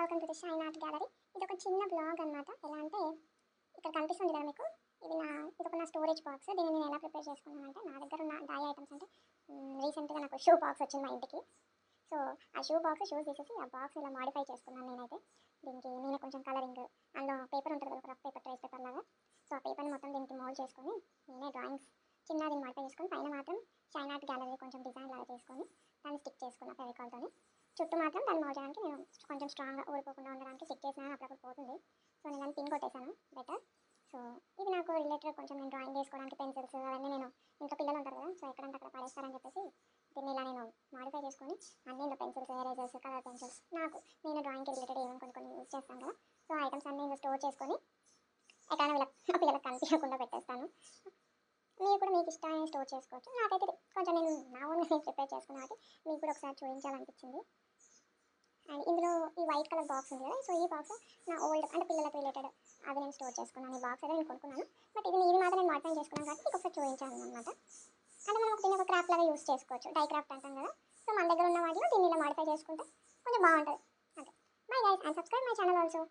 Welcome to the shine art gallery. ఇది ఒక చిన్న బ్లాగ్ అనమాట. ఎలా అంటే ఇక్కడ కనిపిస్తుంది కదా మీకు, ఇది నా స్టోరేజ్ బాక్స్. దీన్ని నేను ఎలా ప్రిపేర్ చేసుకున్నానంటే, నా దగ్గర ఉన్న డై ఐటమ్స్ అంటే రీసెంట్గా నాకు షూ బాక్స్ వచ్చింది మా ఇంటికి. సో ఆ షూస్ తీసేసి ఆ బాక్స్ ఇలా మాడిఫై చేసుకున్నాను నేనైతే. దీనికి నేనే కొంచెం కలరింగ్, అందులో పేపర్ ఉంటుంది కదా, రఫ్ పేపర్, ట్రేస్ పేపర్ లాగా. సో ఆ పేపర్ని మొత్తం దీనికి మోల్డ్ చేసుకొని నేనే డ్రాయింగ్స్ చిన్నది మాడిఫై చేసుకొని పైన మాత్రం షైన్ ఆర్ట్ గ్యాలరీ కొంచెం డిజైన్ లాగా చేసుకొని దాన్ని స్టిక్ చేసుకున్న ఫెవికాల్తో. చుట్టూ మాత్రం దాన్ని మోల్ చేయడానికి నేను కొంచెం స్ట్రాంగ్గా ఊడిపోకుండా ఉండడానికి స్టిక్ చేసినా అప్పుడప్పుడు పోతుంది. సో నేను దాన్ని పిన్ కొట్టేశాను బెటర్. సో ఇది నాకు రిలేటెడ్ కొంచెం నేను డ్రాయింగ్ చేసుకోవడానికి పెన్సిల్స్ అవన్నీ నేను ఇంకా పిల్లలు ఉంటారు కదా, సో ఎక్కడంటే అక్కడ పడేస్తారని చెప్పేసి దీన్ని ఇలా నేను మాడిఫై చేసుకొని అన్ని పెన్సిల్స్, ఎరేజర్స్, కలర్ పెన్సిల్స్, నేను డ్రాయింగ్కి రిలేటెడ్ ఏమైనా కొన్ని యూజ్ చేస్తాను కదా, సో ఐటమ్స్ అన్నీ ఇంకా స్టోర్ చేసుకొని ఎక్కడైనా పిల్లలకు కనిపించకుండా పెట్టేస్తాను. మీరు కూడా మీకు ఇష్టాన్ని స్టోర్ చేసుకోవచ్చు. నాకైతే కొంచెం నేను నా ఓన్గా నేను ప్రిపేర్ చేసుకున్నా కాబట్టి మీకు కూడా ఒకసారి చూపించాలనిపించింది. అండ్ ఇందులో ఈ వైట్ కలర్ బాక్స్ ఉంది కదా, సో ఈ బాక్స్ నా ఓల్డ్ అంటే పిల్లలకు రిలేటెడ్ అది నేను స్టోర్ చేసుకున్నాను. ఈ బాక్స్ అయితే నేను కొనుక్కున్నాను, బట్ ఇది మాత్రం నేను మాడిఫై చేసుకున్నాను కాబట్టి మీకు ఒకసారి చూపించాను అనమాట. అంటే మనం దీన్ని ఒక క్రాఫ్ట్ లాగా యూస్ చేసుకోవచ్చు, డై క్రాఫ్ట్ అంటాం కదా. సో మన దగ్గర ఉన్న వాటిలో దీన్ని ఇలా మాడిఫై చేసుకుంటే కొంచెం బాగుంటుంది. అంతే. Bye guys, and subscribe my channel also.